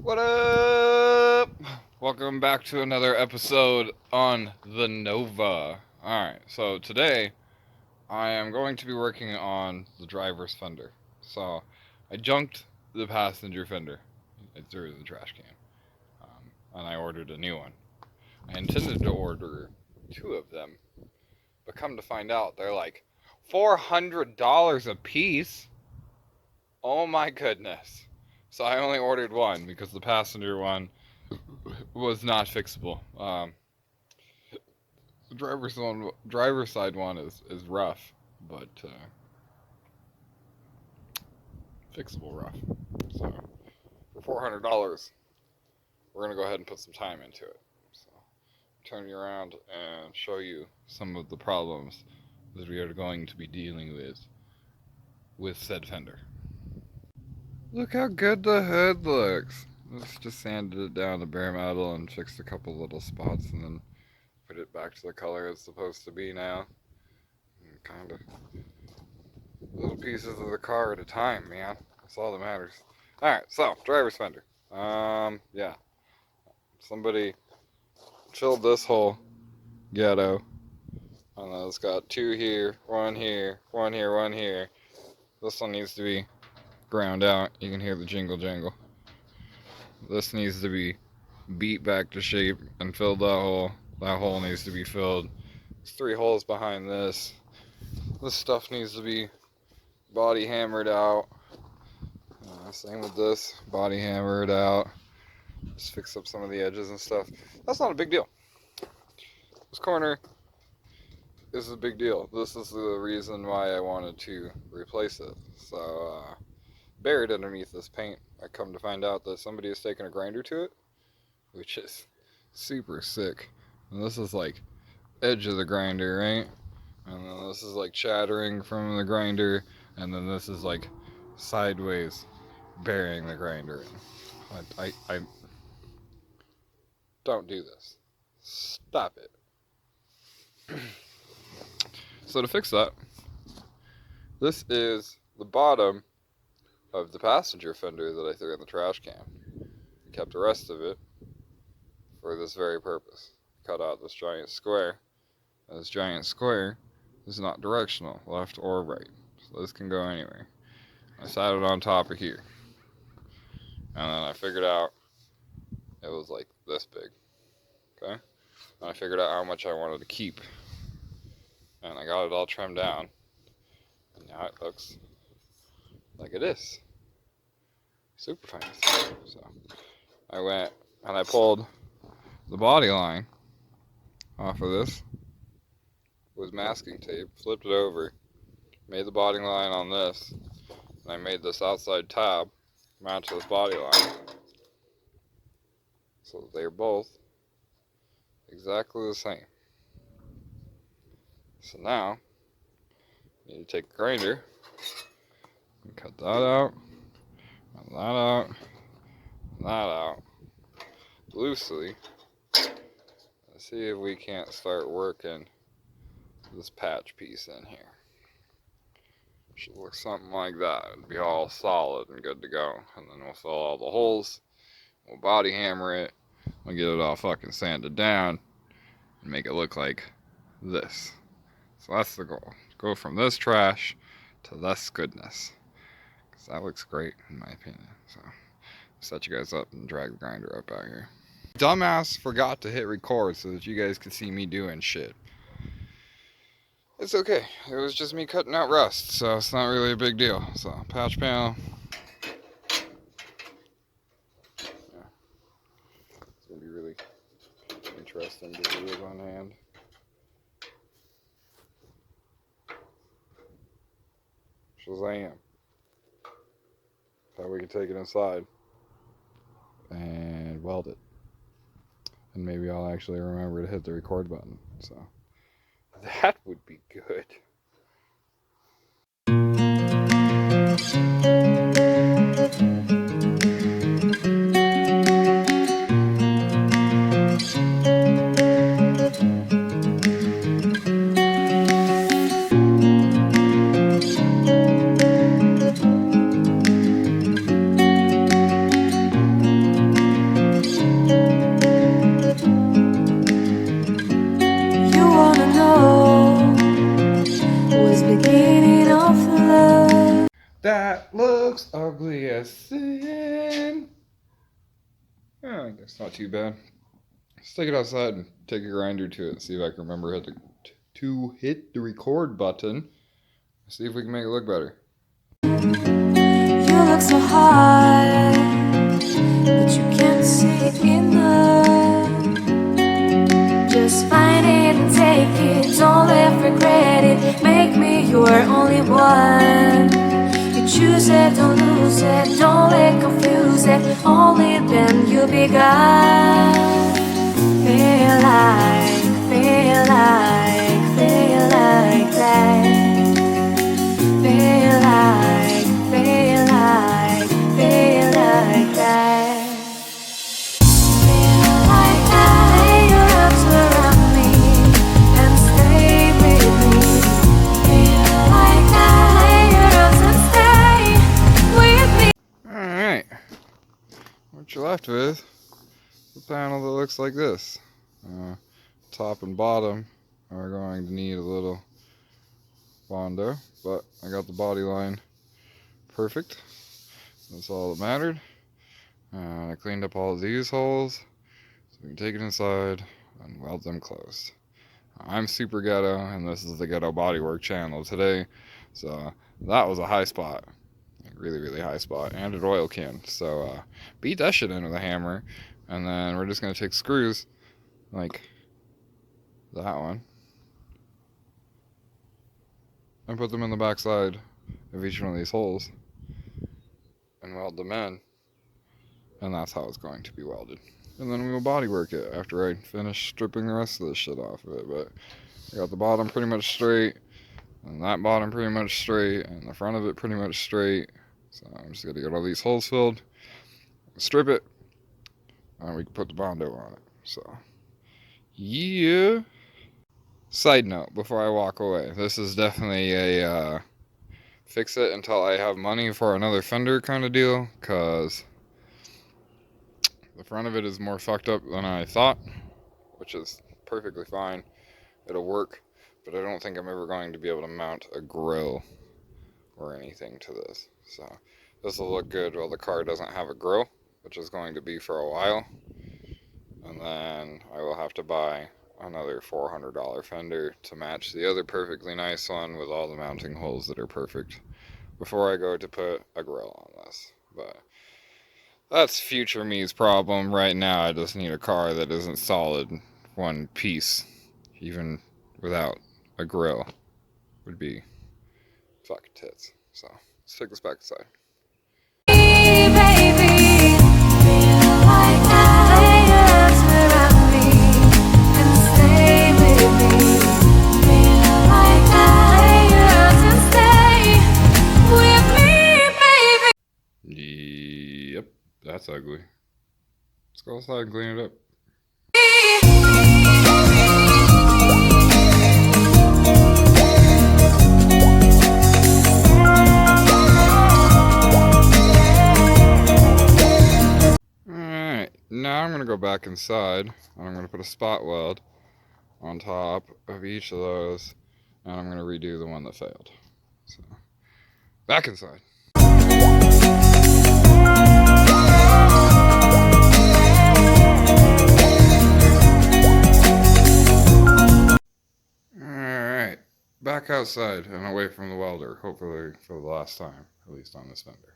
What up? Welcome back to another episode on the Nova. Alright, so today I am going to be working on the driver's fender. So I junked the passenger fender. It threw it in the trash can. And I ordered a new one. I intended to order two of them, but come to find out they're like $400 a piece. Oh my goodness. So I only ordered one because the passenger one was not fixable. The driver's side one is rough, but fixable rough. So for $400, we're gonna go ahead and put some time into it. So turn you around and show you some of the problems that we are going to be dealing with said fender. Look how good the hood looks. Let's just sanded it down to bare metal and fixed a couple little spots and then put it back to the color it's supposed to be now. Kind of little pieces of the car at a time, man. That's all that matters. Alright, so driver's fender. Yeah. Somebody filled this whole ghetto. And then it's got two here, one here, one here, one here. This one needs to be ground out. You can hear the jingle jangle. This needs to be beat back to shape and filled that hole. That hole needs to be filled. There's three holes behind this. This stuff needs to be body hammered out. Same with this. Body hammered out. Just fix up some of the edges and stuff. That's not a big deal. This corner is a big deal. This is the reason why I wanted to replace it. So, buried underneath this paint, I come to find out that somebody has taken a grinder to it, which is super sick. And this is like edge of the grinder, right? And then this is like chattering from the grinder, and then this is like sideways burying the grinder. I don't do this. Stop it. So to fix that, this is the bottom of the passenger fender that I threw in the trash can. I kept the rest of it for this very purpose. Cut out this giant square. And this giant square is not directional, left or right. So this can go anywhere. I sat it on top of here. And then I figured out it was like this big. Okay? And I figured out how much I wanted to keep. And I got it all trimmed down. And now it looks like it is. Super fancy. So I went and I pulled the body line off of this with masking tape, flipped it over, made the body line on this, and I made this outside tab match this body line so that they're both exactly the same. So now you need to take a grinder and cut that out, and that out, and that out loosely. Let's see if we can't start working this patch piece in here. Should look something like that. It'd be all solid and good to go. And then we'll fill all the holes. We'll body hammer it. We'll get it all fucking sanded down and make it look like this. So that's the goal. Go from this trash to this goodness. Because that looks great in my opinion. So I'll set you guys up and drag the grinder up out here. Dumbass forgot to hit record so that you guys could see me doing shit. It's okay. It was just me cutting out rust, so it's not really a big deal. So, patch panel. Yeah. It's going to be really interesting to do it on hand. Shazam. So we can take it inside and weld it. And maybe I'll actually remember to hit the record button. So that would be good. looks ugly as sin. Yeah, I guess not too bad. Let's take it outside and take a grinder to it. See if I can remember to hit the record button. See if we can make it look better. You look so hard, but you can't see it enough. Just find it and take it, don't let regret it. Make me your only one. You choose it, don't lose it, don't let confuse it. Only then you'll be gone. Feel like that. Feel like that. Feel like that. Lay your arms around me and stay with me. Feel like that. Lay your arms and stay with me. Alright. What you're left with is a panel that looks like this. Top and bottom are going to need a little Bondo, but I got the body line perfect. That's all that mattered. I cleaned up all of these holes so we can take it inside and weld them closed. I'm super ghetto, and this is the Ghetto Bodywork channel today, so that was a high spot. Like really, really high spot, and an oil can. So beat that shit in with a hammer, and then we're just gonna take screws like that one and put them in the back side of each one of these holes and weld them in, and that's how it's going to be welded. And then we will bodywork it after I finish stripping the rest of this shit off of it. But I got the bottom pretty much straight, and that bottom pretty much straight, and the front of it pretty much straight. So I'm just gonna get all these holes filled, strip it, and we can put the Bondo on it. So yeah. Side note before I walk away, this is definitely a fix it until I have money for another Fender kind of deal, because the front of it is more fucked up than I thought, which is perfectly fine. It'll work, but I don't think I'm ever going to be able to mount a grill or anything to this. So this will look good while the car doesn't have a grill, which is going to be for a while. And then I will have to buy another $400 Fender to match the other perfectly nice one with all the mounting holes that are perfect before I go to put a grill on this. But that's future me's problem. Right now I just need a car that isn't solid one piece, even without a grill would be fucking tits. So let's take this back inside. Yep, that's ugly. Let's go outside and clean it up. Alright, now I'm going to go back inside, and I'm going to put a spot weld on top of each of those, and I'm going to redo the one that failed. So, back inside. Alright, back outside and away from the welder, hopefully for the last time, at least on this Fender.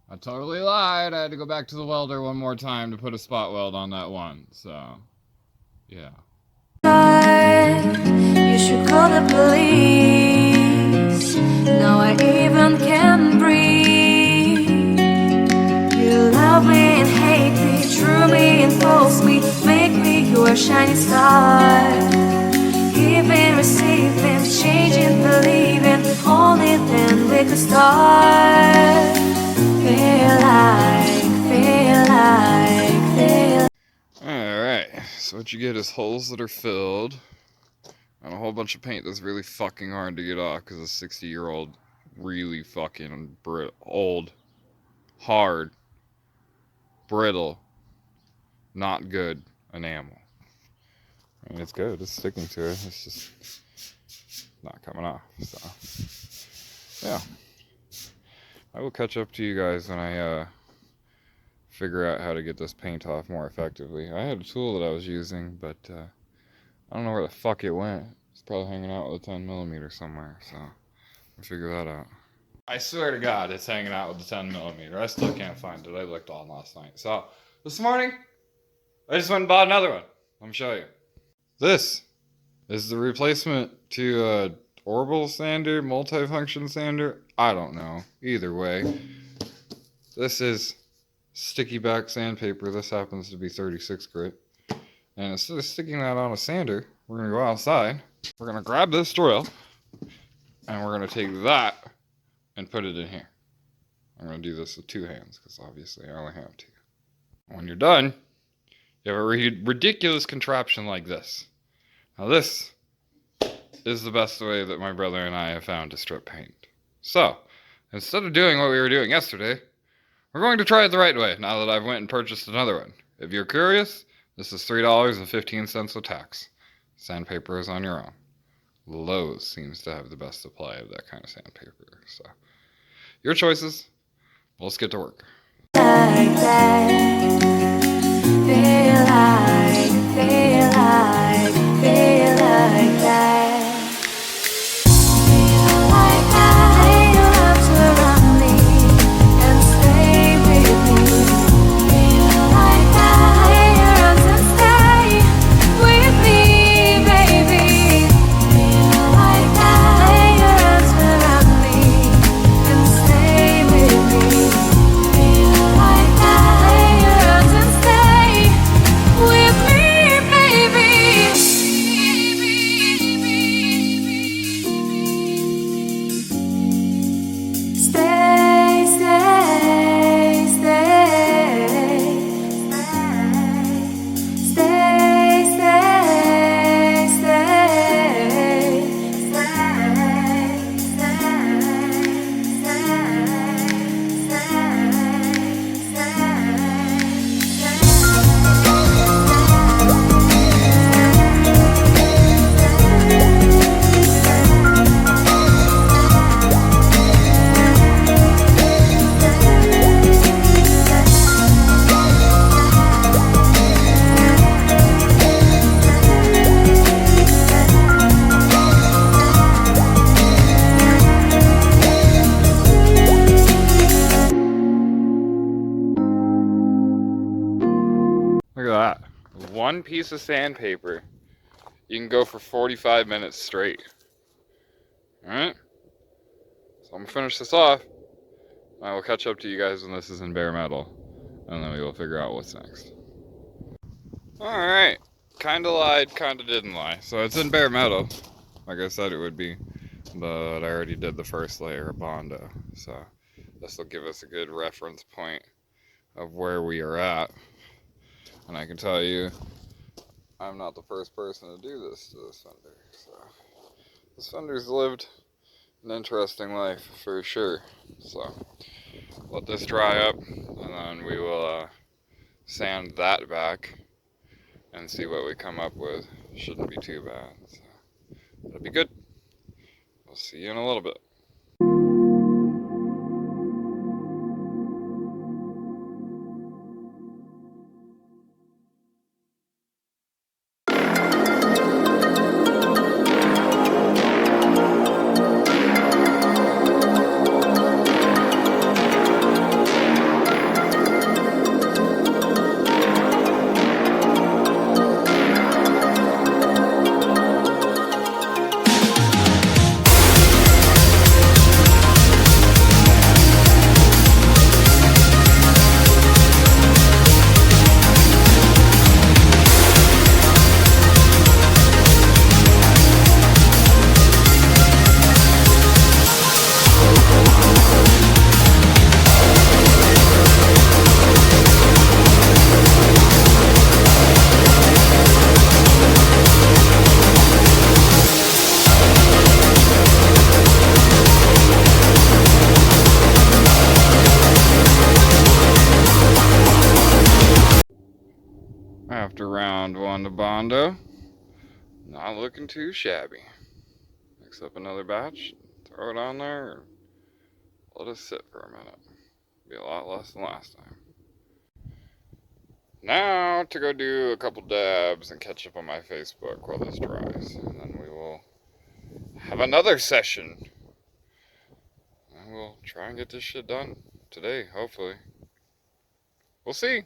I totally lied. I had to go back to the welder one more time to put a spot weld on that one. So, yeah. You should call the police. Now I even can breathe. You love me and hate me, true me and false me, make me your shining star. Giving, receiving, changing, believing, only then we could start. Alright, so what you get is holes that are filled, and a whole bunch of paint that's really fucking hard to get off because a 60-year-old really fucking old, hard, brittle, not good enamel. And it's good. It's sticking to it. It's just not coming off. So, yeah. I will catch up to you guys when I figure out how to get this paint off more effectively. I had a tool that I was using, but I don't know where the fuck it went. It's probably hanging out with a 10mm somewhere, so I'll figure that out. I swear to God, it's hanging out with the 10mm. I still can't find it. I looked all last night. So, this morning, I just went and bought another one. Let me show you. This is the replacement to orbital sander, multifunction sander. I don't know. Either way, this is sticky back sandpaper. This happens to be 36 grit. And instead of sticking that on a sander, we're going to go outside. We're going to grab this drill, and we're going to take that and put it in here. I'm going to do this with two hands, because obviously I only have two. When you're done, you have a ridiculous contraption like this. Now this is the best way that my brother and I have found to strip paint. So, instead of doing what we were doing yesterday, we're going to try it the right way, now that I've went and purchased another one. If you're curious, this is $3.15 with tax. Sandpaper is on your own. Lowe's seems to have the best supply of that kind of sandpaper. So, your choices. Let's get to work. Like that. Feel like that. Feel like that. Lay your arms around me and stay with me. Feel like that. Lay your arms and stay with me, baby. Feel like that. Lay your arms around me and stay with me. Feel like that. Lay your arms and stay with me, baby. Stay, stay, stay, stay, stay, stay, Look at that. One piece of sandpaper, you can go for 45 minutes straight. Alright? So I'm going to finish this off. I will catch up to you guys when this is in bare metal. And then we will figure out what's next. Alright. Kinda lied, kinda didn't lie. So it's in bare metal, like I said it would be. But I already did the first layer of Bondo. So this will give us a good reference point of where we are at. And I can tell you, I'm not the first person to do this to this Fender. So this Fender's lived an interesting life for sure. So let this dry up, and then we will sand that back and see what we come up with. Shouldn't be too bad. So that'll be good. We'll see you in a little bit. After round Bondo Bondo. Not looking too shabby. Mix up another batch, throw it on there, and let it sit for a minute. Be a lot less than last time. Now to go do a couple dabs and catch up on my Facebook while this dries. And then we will have another session. And we'll try and get this shit done today, hopefully. We'll see.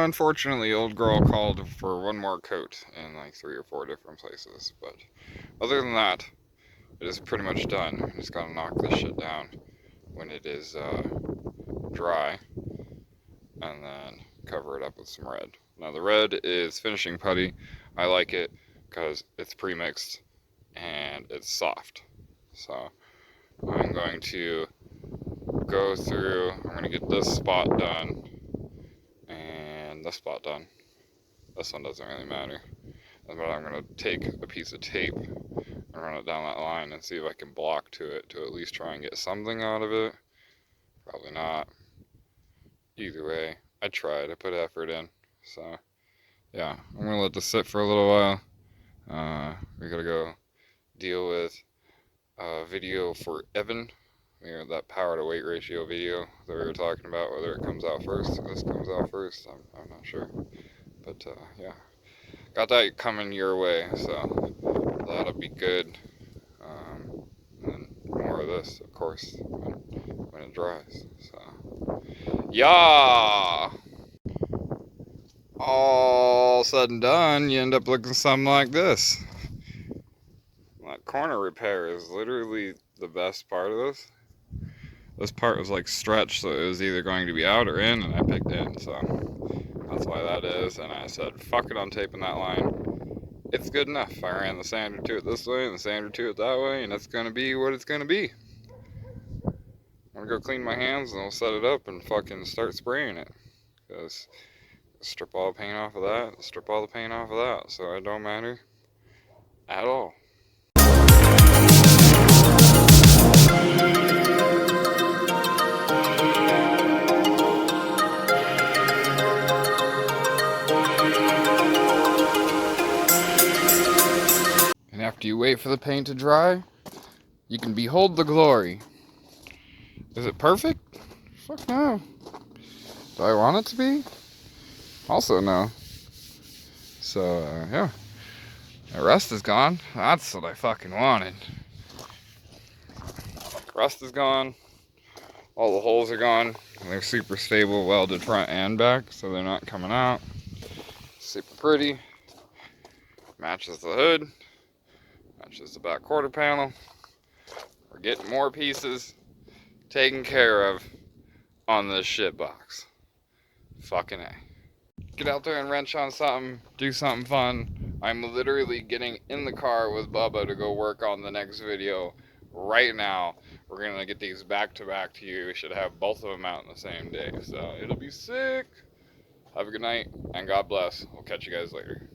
Unfortunately, old girl called for one more coat in like 3 or 4 different places, but other than that, it is pretty much done. I just gotta knock this shit down when it is dry, and then cover it up with some red. Now the red is finishing putty. I like it because it's pre-mixed and it's soft. So I'm going to go through, I'm going to get this spot done and this spot done. This one doesn't really matter. But I'm going to take a piece of tape and run it down that line and see if I can block to it to at least try and get something out of it. Probably not. Either way, I tried. I put effort in. So, yeah, I'm going to let this sit for a little while. We got to go deal with a video for Evan. That power to weight ratio video that we were talking about, whether it comes out first or this comes out first, I'm not sure. But, yeah. Got that coming your way, so that'll be good. And more of this, of course, when it dries. So, yeah! All said and done, you end up looking something like this. That corner repair is literally the best part of this. This part was like stretched, so it was either going to be out or in, and I picked in, so that's why that is. And I said, fuck it, I'm taping that line. It's good enough. I ran the sander to it this way and the sander to it that way, and it's going to be what it's going to be. I'm going to go clean my hands, and I'll set it up and fucking start spraying it. Because strip all the paint off of that, strip all the paint off of that, so it don't matter at all. And after you wait for the paint to dry, you can behold the glory. Is it perfect? Fuck no. Do I want it to be? Also no. So, yeah. The rust is gone. That's what I fucking wanted. Rust is gone. All the holes are gone. They're super stable, welded front and back, so they're not coming out. Super pretty. Matches the hood. Matches the back quarter panel. We're getting more pieces taken care of on this shit box. Fucking A. Get out there and wrench on something, do something fun. I'm literally getting in the car with Bubba to go work on the next video right now. We're gonna get these back to back to you. We should have both of them out in the same day, so it'll be sick. Have a good night, and God bless. We'll catch you guys later.